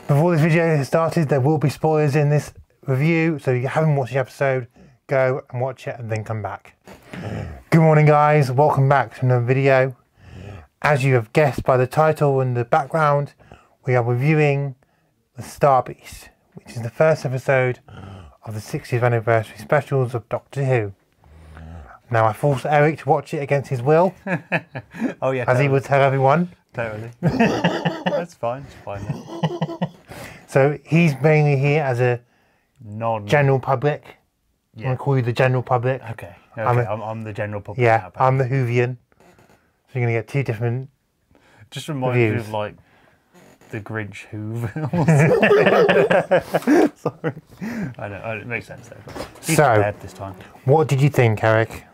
Before this video started, there will be spoilers in this review, so if you haven't watched the episode, go and watch it and then come back. Good morning guys, welcome back to another video. As you have guessed by the title and the background, we are reviewing The Star Beast, which is the first episode of the 60th anniversary specials of Doctor Who. Now I forced Eric to watch it against his will. Oh yeah, as he would tell everyone. Totally. That's fine, it's fine. Yeah. So he's mainly here as a general public. Yeah. I'm going to call you the general public. Okay, I'm the general public. Yeah, I'm the Whovian. So you're going to get two different Just reminds me of like the Grinch Hoover. Sorry. I know, it makes sense though. He's prepared this time. What did you think, Eric?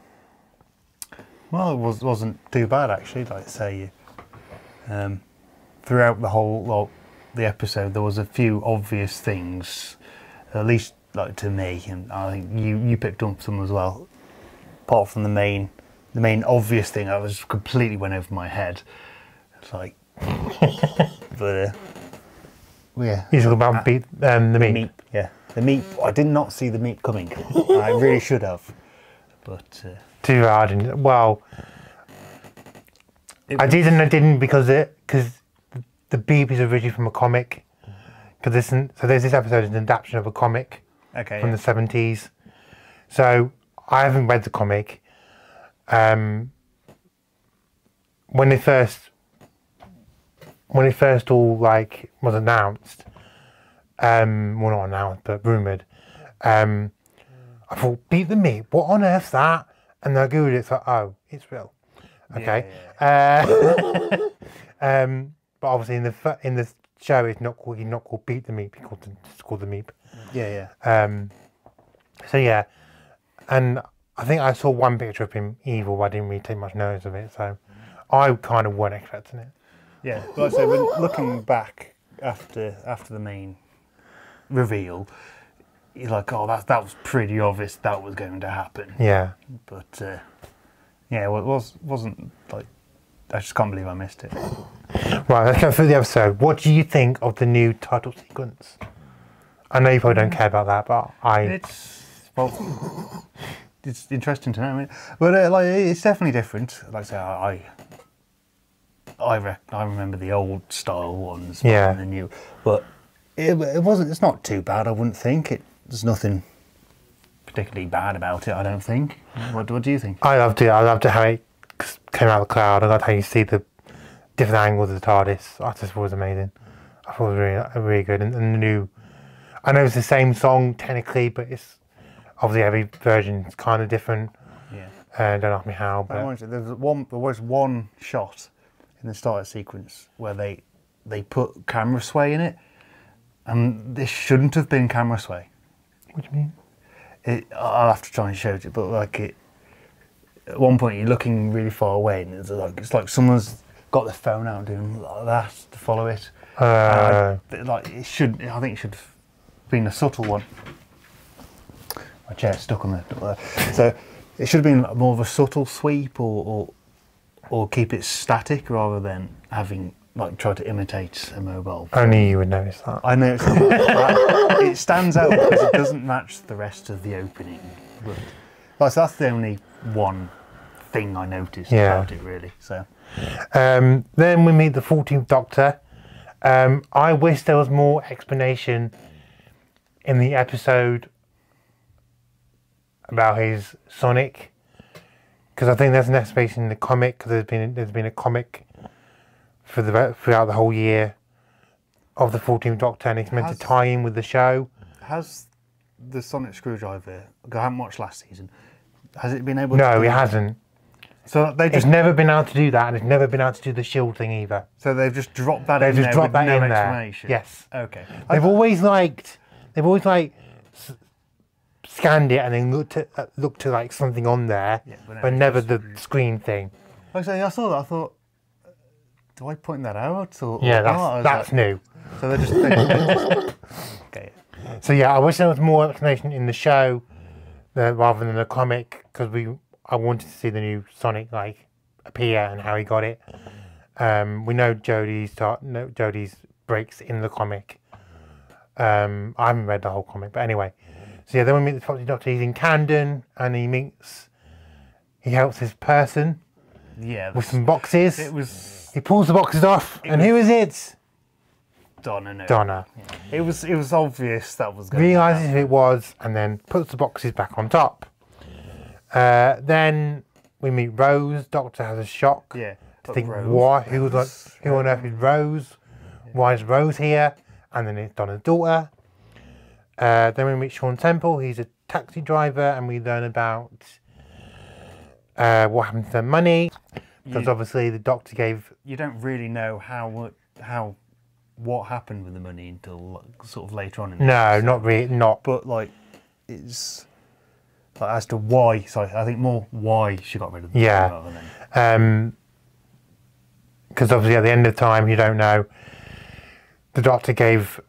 Well, it wasn't too bad actually, like say throughout the whole the episode there was a few obvious things, at least like to me, and I think you picked up some as well. Apart from the main obvious thing, I was completely went over my head. It's like, but yeah. You talking about the meat? Yeah, the meat. I did not see the meat coming. I really should have, but too hard. Well, I did and I didn't because the beep is originally from a comic. So there's this episode is an adaptation of a comic from the 70s. So I haven't read the comic. When it first all like was announced, well not announced but rumoured, I thought, beat the meat, what on earth's that? And then I googled it, it's like, oh, it's real. Okay. But obviously in the show he's not called Beat the Meat, it's called the Meep. Yeah. So yeah, and I think I saw one picture of him evil, but I didn't really take much notice of it, so I kind of weren't expecting it. Yeah, like I say, when looking back after the main reveal, you're like, oh, that was pretty obvious that was going to happen. Yeah. But yeah, well, it wasn't like, I just can't believe I missed it. Right, let's go through the episode. What do you think of the new title sequence? I know you probably don't care about that, but it's interesting to know. I mean, but like, it's definitely different. Like I say, I remember the old style ones, yeah, and the new, but it wasn't. It's not too bad. I wouldn't think there's nothing particularly bad about it. I don't think. What do you think? I loved it. I loved how it came out of the cloud. I loved how you see the different angles of the TARDIS. I just thought it was amazing. I thought it was really good. And the new, I know it's the same song technically, but it's obviously every version is kind of different. Yeah. Don't ask me how. But there was one shot in the starter sequence where they put camera sway in it, and this shouldn't have been camera sway. What do you mean? I'll have to try and show it, but like at one point you're looking really far away, and it's like someone's got their phone out doing like that to follow it. Like it should. I think it should have been a subtle one. My chair's stuck on there. So it should have been more of a subtle sweep, or keep it static rather than having like try to imitate a mobile. Only you would notice that. I know it stands out because it doesn't match the rest of the opening. But that's the only one thing I noticed about it, really. So then we meet the 14th Doctor. I wish there was more explanation in the episode about his Sonic, because I think there's an explanation in the comic, because there's been a comic throughout the whole year of the 14th Doctor, and it's meant to tie in with the show. Has the Sonic Screwdriver, I haven't watched last season, has it been able to? No, it hasn't. So it's never been able to do that, and it's never been able to do the shield thing either. So they've just dropped that in there with no explanation? Yes. Okay. They've always scanned it and then looked to like something on there, but never the screen thing. Like I say, I saw that, I thought, do I point that out? Or that's new. So they're just okay. So yeah, I wish there was more explanation in the show rather than the comic, because I wanted to see the new Sonic like appear and how he got it. We know Jodie's breaks in the comic, I haven't read the whole comic, but anyway. So yeah, then we meet the property doctor. He's in Camden, and he helps this person with some boxes. He pulls the boxes off, and who is it? Donna. No. Donna. Yeah. It was obvious that was going. Realizes who it was, and then puts the boxes back on top. Then we meet Rose. Doctor has a shock. Yeah. To think who on earth is Rose? Yeah. Why is Rose here? And then it's Donna's daughter. Then we meet Shaun Temple. He's a taxi driver, and we learn about what happened to their money. Because obviously the doctor gave. You don't really know what happened with the money until sort of later on in the episode. Not really, not. But like, it's like as to why. So I think more why she got rid of the money rather than. Because obviously at the end of time, you don't know. The doctor gave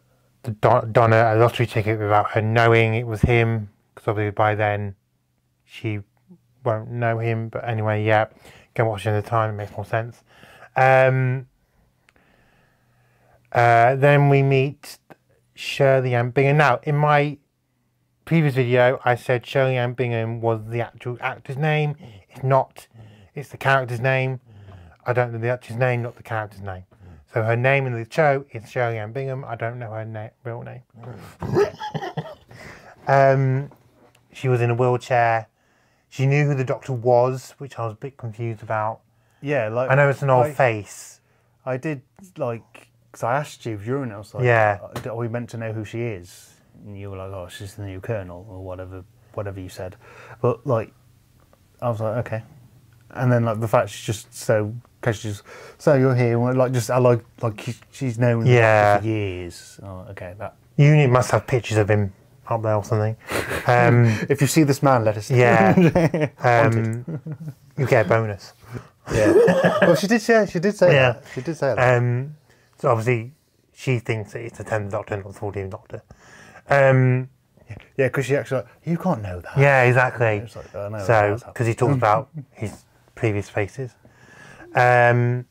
Donna a lottery ticket without her knowing it was him. Because obviously by then, she won't know him. But anyway, yeah, go watch it at the time. It makes more sense. Then we meet Shirley Ann Bingham. Now, in my previous video, I said Shirley Ann Bingham was the actual actor's name. It's not. It's the character's name. I don't know the actor's name, not the character's name. So her name in the show is Shirley Ann Bingham. I don't know her real name. She was in a wheelchair. She knew who the doctor was, which I was a bit confused about. Yeah, like I know it's an old face. I did like. Because I asked you during it, I was like, are we meant to know who she is? And you were like, oh, she's the new colonel, or whatever you said. But, like, I was like, okay. And then, like, the fact she's just so you're here, like, just, I like she's known for years. Oh, okay, that. You must have pictures of him up there or something. If you see this man, let us know. Yeah. You get a bonus. Yeah. Well, she did say that. She did say that. So obviously, she thinks that it's the 10th Doctor, not the 14th Doctor. Yeah, because she actually, you can't know that. Yeah, exactly. It's like, oh, no, so, because he talks about his previous faces. Then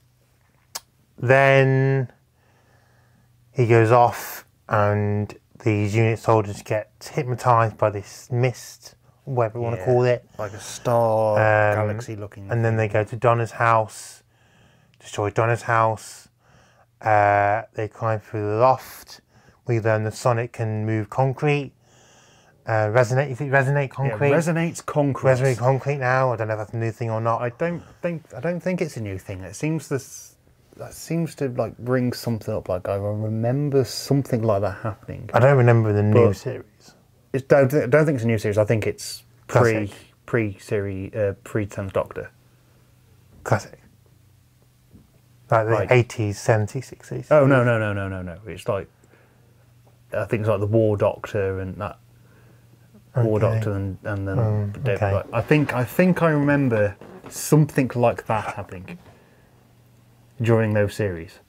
he goes off, and these unit soldiers get hypnotised by this mist, whatever you want to call it. Like a star, galaxy looking. And then they go to Donna's house, destroy Donna's house. They climb through the loft. We learn that Sonic can move concrete. Resonate concrete. Yeah, resonates concrete. Resonate concrete now. I don't know if that's a new thing or not. I don't think it's a new thing. That seems to like bring something up. Like I remember something like that happening. I don't remember the new series. I don't think it's a new series. I think it's pre-series, pre-10th Doctor. Classic. Like the 80s, 70s, 60s. Oh, no. It's like, I think it's like the War Doctor and that. Okay. War Doctor and then... okay. I think I remember something like that happening during those series.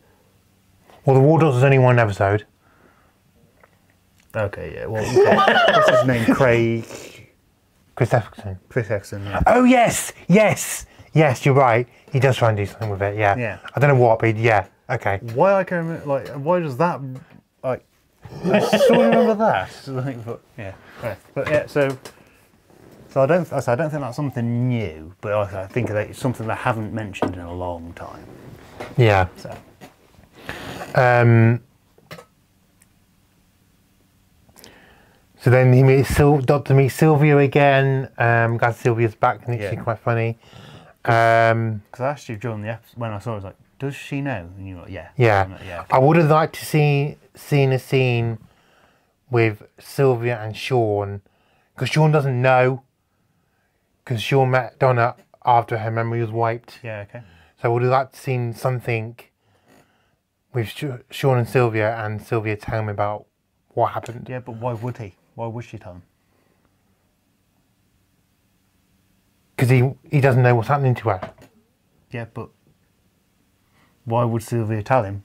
Well, the War Doctor's only one episode. Okay, yeah. Well, what's his name? Chris Eccleston. Chris Eccleston, yeah. Oh, yes! Yes, you're right. He does try and do something with it, yeah. I don't know what, but yeah, okay. Why I can remember, like, why does that, like, I still remember that. So I don't think that's something new, but I think that it's something they haven't mentioned in a long time. Yeah. So. So then Doctor meets Sylvia again. Glad Sylvia's back, and it's actually quite funny. Because I asked you during the episode, when I saw it, I was like, does she know? And you were like, yeah. Yeah. Okay. I would have liked to seen a scene with Sylvia and Shaun, because Shaun doesn't know, because Shaun met Donna after her memory was wiped. Yeah, okay. So I would have liked to seen something with Shaun and Sylvia tell him about what happened. Yeah, but why would he? Why would she tell him? Because he doesn't know what's happening to her. Yeah, but why would Sylvia tell him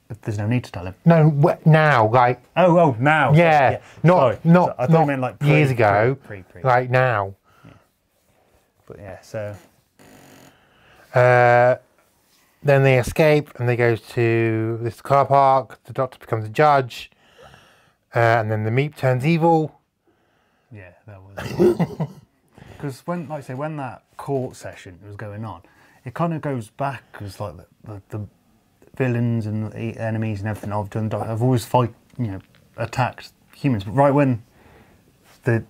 if there's no need to tell him? No, now, like... Oh, now. Yeah, sorry. Not I thought you meant like years ago, pre. like now. Yeah. But yeah, so... Then they escape and they go to this car park. The Doctor becomes a judge. And then the Meep turns evil. Yeah, that was. Because when, like I say, when that court session was going on, it kind of goes back because like the villains and the enemies and everything I've done, I've always attacked humans. But right when the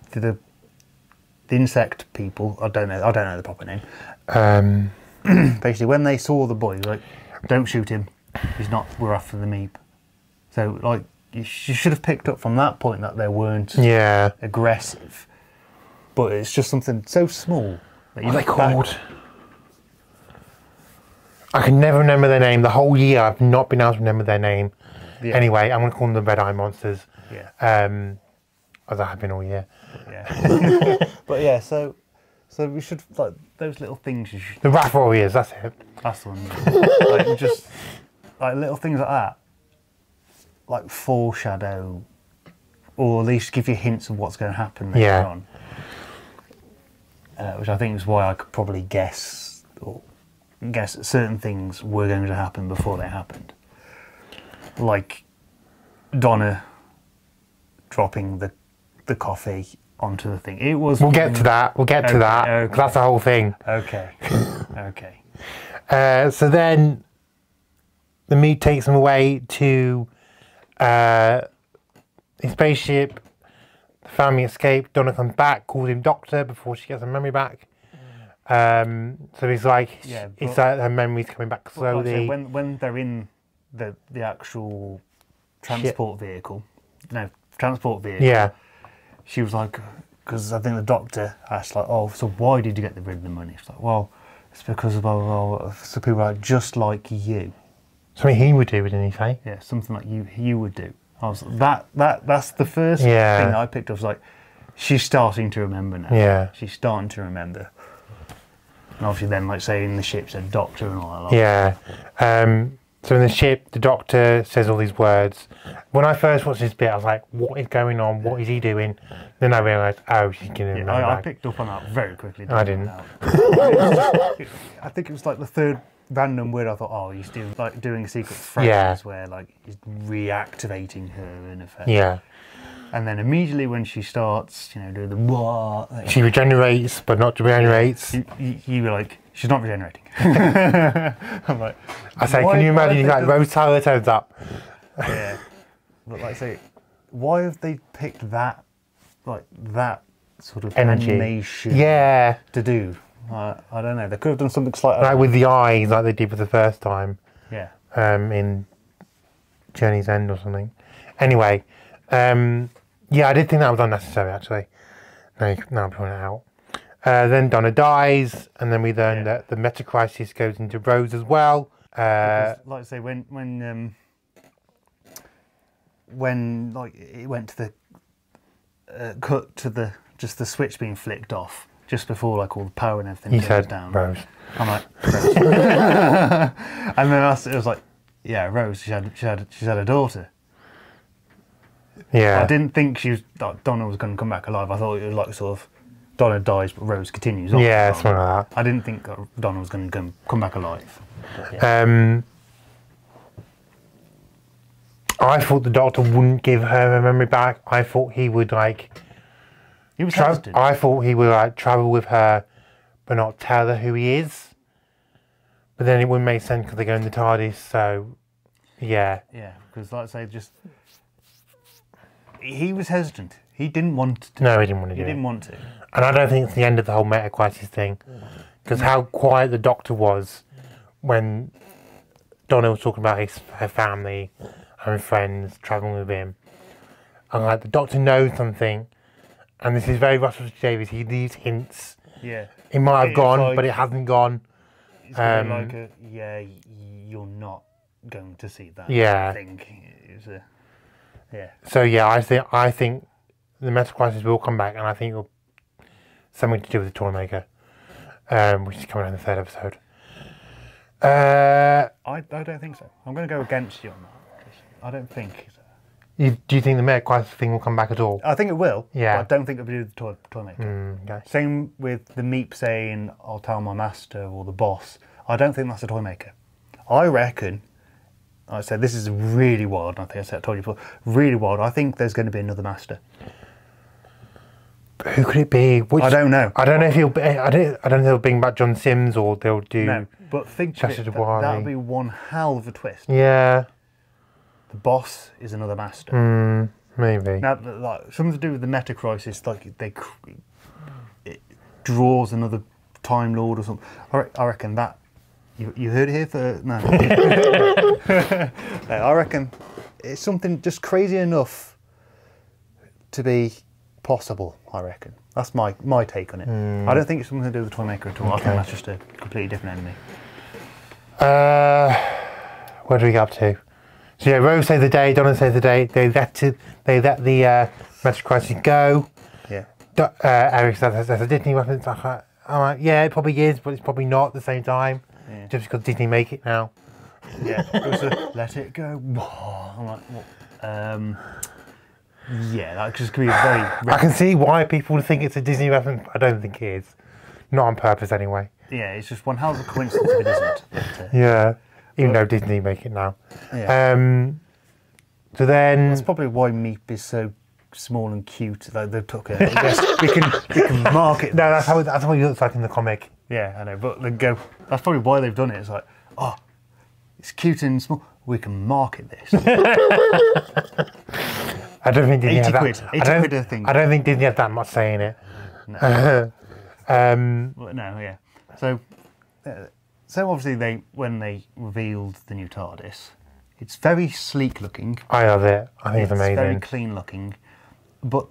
insect people, I don't know the proper name. Basically, when they saw the boy, like, don't shoot him. He's not. We're after the Meep. So like, you should have picked up from that point that they weren't aggressive. But it's just something so small that you. What are they called? I can never remember their name. The whole year I've not been able to remember their name. Yeah. Anyway, I'm going to call them the Red Eye Monsters. Yeah. As I have been all year. Yeah. But yeah, so we should, like, those little things you should... The Wrath Warriors, that's it. That's the one. Like, just, like, little things like that. Like, foreshadow, or at least give you hints of what's going to happen later on. Which I think is why I could probably guess that certain things were going to happen before they happened. Like Donna dropping the coffee onto the thing. It was. We'll get to that. We'll get to that. Okay. That's the whole thing. Okay. Okay. So then the Meep takes him away to his spaceship. The family escape. Donna comes back, calls him Doctor before she gets her memory back. So he's like, it's like her memory's coming back slowly. When they're in the actual transport vehicle, yeah, she was like, because I think the Doctor asked, like, oh, so why did you get rid of the money? She's like, well, it's because of so people are just like you. Something he would do, didn't he say? Yeah, something like you would do. I was that's the first thing I picked up. Was like, she's starting to remember now. Yeah, she's starting to remember. And obviously, then, like, say in the ship, said Doctor and all that. Yeah. So in the ship, the Doctor says all these words. When I first watched this bit, I was like, what is going on? What is he doing? Then I realised, oh, she's getting I picked up on that very quickly. I didn't. I think it was like the third random word I thought, oh, he's doing a secret phrase where, like, he's reactivating her in effect. Yeah. And then immediately when she starts, doing the what, like, she regenerates, but not regenerates. You were like, she's not regenerating. I'm like, I say, can you imagine like Rose Tyler turns up? Yeah. But like I say, why have they picked that, like, that sort of energy animation to do? I don't know. They could have done something slightly like with the eyes, like they did with the first time. Yeah. In Journey's End or something. Anyway, yeah, I did think that was unnecessary actually. Now I'm pulling it out. Then Donna dies, and then we learn that the meta crisis goes into Rose as well. Because, like I say, when like it went to the cut to the switch being flicked off just before, like, all the power and everything goes down. Rose. I'm like, Rose. And then it was like, yeah, Rose. She's had a daughter. Yeah. I didn't think like, Donna was going to come back alive. I thought it was like sort of Donna dies, but Rose continues on. Yeah, something like that. I didn't think Donna was going to come back alive. But, I thought the Doctor wouldn't give her her memory back. I thought he would, like... He was hesitant. I thought he would, like, travel with her, but not tell her who he is. But then it wouldn't make sense because they go in the TARDIS, so... Yeah. Yeah, because, like I say, just... He was hesitant. He didn't want to. No, he didn't want to do it. He didn't want to. And I don't think it's the end of the whole meta crisis thing. Because how quiet the Doctor was when Donna was talking about her family and friends travelling with him. And, like, the Doctor knows something. And this is very Russell Davies. He leaves hints. Yeah. It might have gone, like, but it hasn't gone. It's going to be like you're not going to see that thing. It's So yeah, I think the meta crisis will come back, and I think it'll something to do with the Toymaker, which is coming in the third episode. I don't think so. I'm going to go against you on that. I don't think so. Do you think the meta crisis thing will come back at all? I think it will. Yeah. But I don't think it'll be with the Toymaker. Okay. Same with the Meep saying, "I'll tell my master" or the boss. I don't think that's a Toymaker. I reckon I said this is really wild. I think I told you before, really wild. I think there's going to be another master. Who could it be? I don't know. I don't know if he'll. I don't know if they'll bring back John Sims or they'll do. No, but think that would be one hell of a twist. Yeah. The boss is another master. Maybe. Now, like something to do with the meta crisis, like it draws another Time Lord or something. I reckon that. You heard it here for no. I reckon it's something just crazy enough to be possible. I reckon that's my take on it. I don't think it's something to do with the Toymaker at all. Okay. I think that's just a completely different enemy. Where do we get up to? So yeah, Rose saved the day. Donna saved the day. They let the Meta Crisis go. Yeah. Eric says a Disney weapon. I'm like, yeah, it probably is, but it's probably not at the same time. Yeah. Just because Disney make it now. Yeah. Let it go. I'm like, what? Yeah, that just could be very. I can see why people think it's a Disney reference. I don't think it is. Not on purpose, anyway. Yeah, it's just one hell of a coincidence if it isn't. But, yeah, even though Disney make it now. Yeah. So then. That's probably why Meep is so small and cute. Like they took it. I guess we can mark it. No, that's how he looks like in the comic. Yeah, I know, but they go. That's probably why they've done it. It's like, oh, it's cute and small. We can market this. I don't think Disney had that. 80 quid a thing. I don't think Disney had that much say in it. No. Well, no, yeah. So obviously when they revealed the new TARDIS, it's very sleek looking. I love it. I think it's amazing. It's very clean looking, but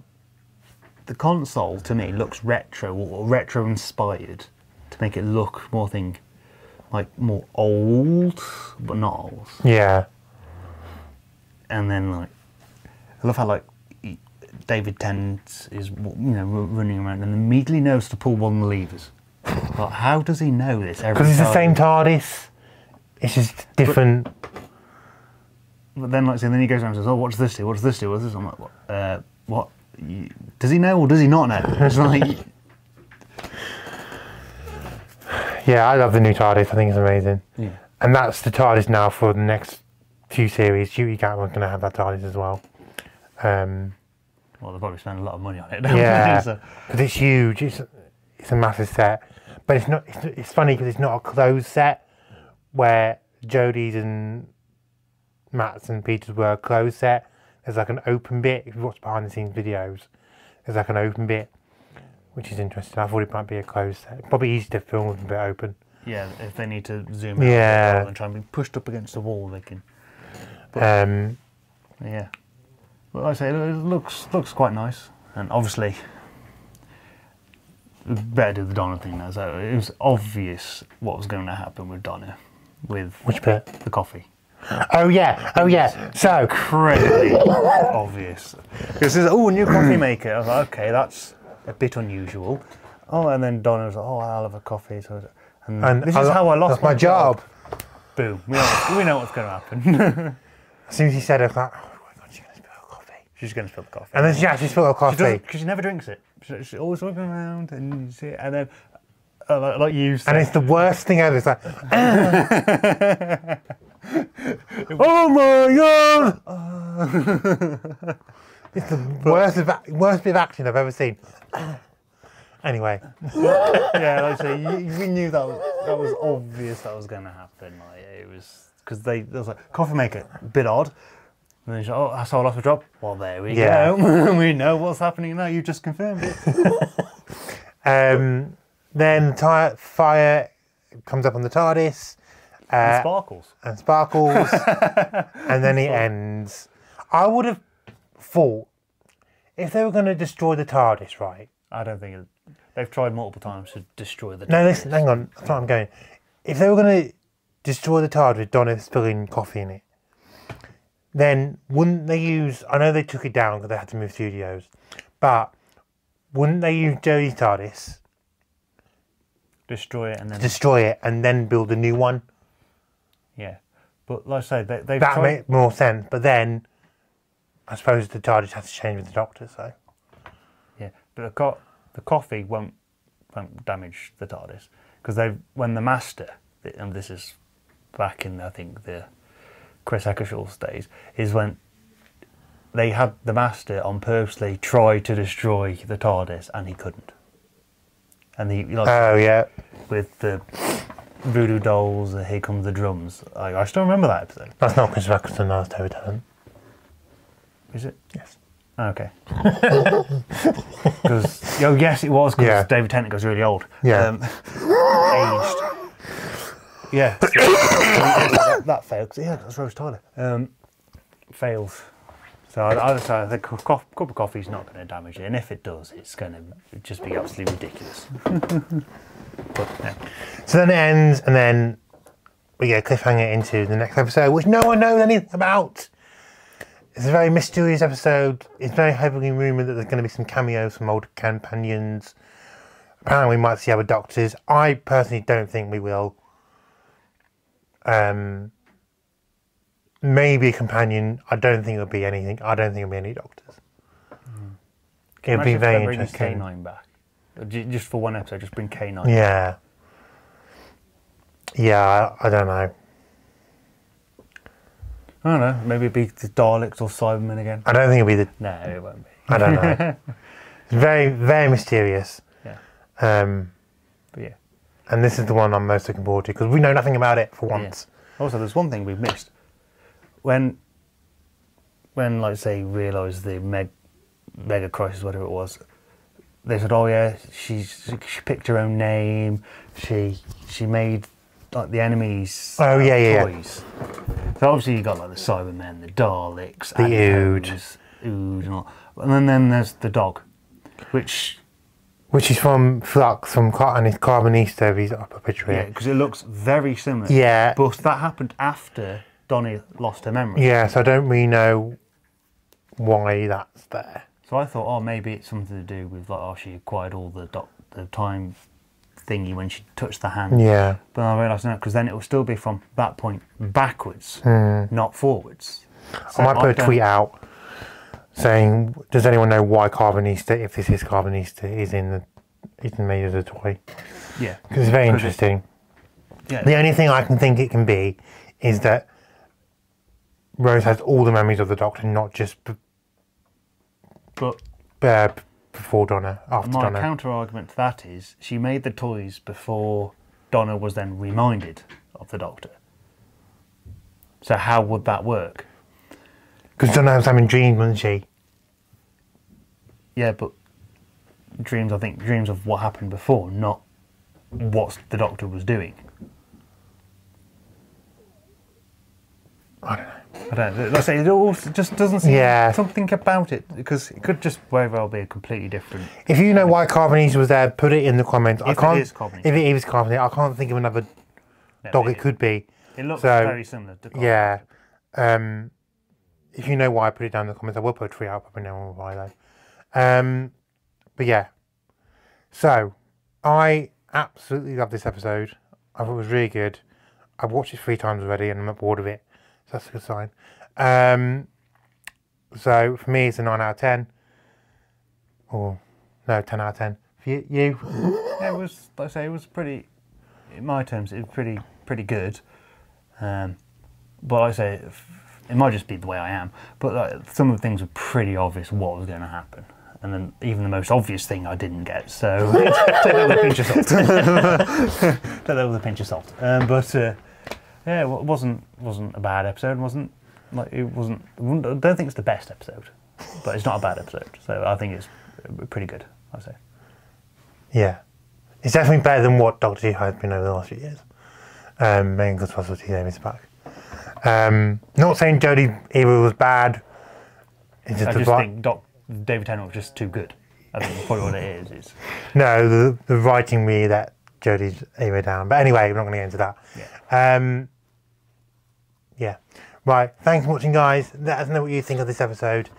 the console to me looks retro or retro inspired to make it look more more old, but not old. Yeah. And then like, I love how David Tennant is running around and immediately knows to pull one of the levers. Like, how does he know this? Because it's the same TARDIS. It's just different. But then then he goes around and says, "Oh, what's this do? What's this do? What's this?" I'm like, "What? Does he know or does he not know?" It's like. Yeah, I love the new TARDIS. I think it's amazing. Yeah. And that's the TARDIS now for the next few series. Judy Gatman's going to have that TARDIS as well. Well, they'll probably spend a lot of money on it. Yeah, because it's huge. It's a massive set, but it's not. It's funny because it's not a closed set where Jodie's and Matt's and Peter's were a closed set. There's like an open bit. If you watch behind the scenes videos, there's like an open bit, which is interesting. I thought it might be a closed set. Probably easy to film with a bit open. Yeah, if they need to zoom out and try and be pushed up against the wall, they can. But, yeah. But like I say, it looks quite nice, and obviously, better do the Donna thing now. So it was obvious what was going to happen with Donna, with which bit? The coffee. Oh yeah. So incredibly obvious. Because there's a new coffee maker. I was like, okay, that's a bit unusual. Oh, and then Donna was like, oh, I'll have a coffee. So, and this is how I lost my job. Boom. We know what's going to happen. As soon as he said it, I was like, oh my God, she's going to spill her coffee. She's going to spill the coffee. And then she actually spilled her coffee. Because she never drinks it. She's always walking around and you see it. And then, like you said. And it's the worst thing ever. It's like, oh my God! It's the worst bit of acting I've ever seen. Anyway. Yeah, like I say, we knew that was obvious that was going to happen. Like, it was because there was like coffee maker, a bit odd. And then she's like, oh, I saw off a drop. Well, there we go. We know what's happening now. You just confirmed it. Then fire comes up on the TARDIS. And sparkles. And then it ends. I would have thought if they were going to destroy the TARDIS, right? I don't think they've tried multiple times to destroy the TARDIS. No, listen, hang on. That's what I'm going. If they were going to destroy the TARDIS with Donna spilling coffee in it, then wouldn't they use... I know they took it down because they had to move studios, but wouldn't they use Jodie's TARDIS? Destroy it and then build a new one? Yeah. But like I say, they've that tried... makes more sense. But then, I suppose the TARDIS has to change with the Doctor, so... Yeah, but the coffee won't damage the TARDIS. Because when the Master, and this is back in, I think, the Chris Eccleshaw's days, is when they had the Master on purposely try to destroy the TARDIS, and he couldn't. And he, like, oh yeah, with the voodoo dolls, Here Comes the Drums. I still remember that episode. that's not Chris Eccleston, that's David Tennant. Is it? Yes. Okay. Because yes, it was because David Tennant goes really old. Yeah. Aged. Yeah. So, that failed. Yeah, that's Rose Tyler. Fails. So I think a cup of coffee is not going to damage it, and if it does, it's going to just be absolutely ridiculous. But, yeah. So then it ends, and then we get a cliffhanger into the next episode, which no one knows anything about. It's a very mysterious episode. It's very heavily rumoured that there's going to be some cameos from old companions. Apparently we might see other doctors. I personally don't think we will. Maybe a companion. I don't think it'll be anything. I don't think it'll be any doctors. It'll be very interesting. K9 back. Just for one episode, just bring K9 Yeah. back. Yeah, I don't know. I don't know, maybe it'd be the Daleks or Cybermen again. I don't think it'll be the... No, it won't be. I don't know. It's very, very mysterious. Yeah. But yeah. And this is the one I'm most looking forward to, because we know nothing about it for once. Yeah. Also, there's one thing we've missed. When like, say, realised the mega crisis, whatever it was, they said, oh yeah, she picked her own name, she made, like, the enemies toys. Yeah. So obviously you got, like, the Cybermen, the Daleks, the Ood, and all. And then there's the dog, which is from Flux, from Carbonista, he's up a picture here. Yeah, because it looks very similar. Yeah. But that happened after Donnie lost her memory. Yeah, so I don't really know why that's there. So I thought, oh, maybe it's something to do with, like, oh, she acquired all the time thingy when she touched the hand. Yeah. But I realised no, because then it will still be from that point backwards, not forwards. So I might put a tweet out saying, does anyone know why Carbonista, if this is Carbonista, is made as a toy? Yeah. Because it's very interesting. Yeah. The only thing I can think it can be is that Rose has all the memories of the Doctor, not just before Donna, after Donna. My counter-argument to that is, she made the toys before Donna was then reminded of the Doctor. So how would that work? Because Donna was having dreams, wasn't she? Yeah, but dreams, I think, dreams of what happened before, not what the Doctor was doing. I don't know. I don't know. Like I say, it all just doesn't seem something about it, because it could just very well be a completely different. If you know why Carbonista was there, put it in the comments. If it is Carbonista. If it is Carbonista, I can't think of another dog it could be. It looks very similar to Carbonista. Yeah. If you know why, put it down in the comments. I will put a tweet out, probably no one will why though. But yeah. So, I absolutely love this episode. I thought it was really good. I've watched it 3 times already and I'm not bored of it. So that's a good sign. So for me, it's a 9 out of 10. Or no, 10 out of 10. For you? Yeah, it was. Like I say, it was pretty. In my terms, it was pretty good. But like I say, it might just be the way I am. But like, some of the things were pretty obvious what was going to happen, and then even the most obvious thing I didn't get. So take that with a pinch of salt. Take that with a pinch of salt. Yeah, it wasn't a bad episode. I don't think it's the best episode, but it's not a bad episode. So I think it's pretty good, I'd say. Yeah, it's definitely better than what Doctor Who has been over the last few years. Mainly because Russell T Davies is back. Not saying Jodie era was bad. I just think David Tennant was just too good. I think that's probably what it is. No, the writing really let Jodie's era down. But anyway, we're not going to get into that. Yeah. Yeah. Right. Thanks for watching, guys. Let us know what you think of this episode.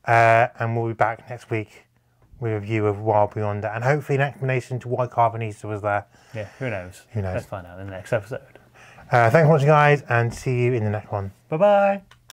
And we'll be back next week with a review of Wild Beyond and hopefully an explanation to why Carbonista was there. Yeah, who knows? Who knows? Let's find out in the next episode. Thanks for watching, guys, and see you in the next one. Bye-bye.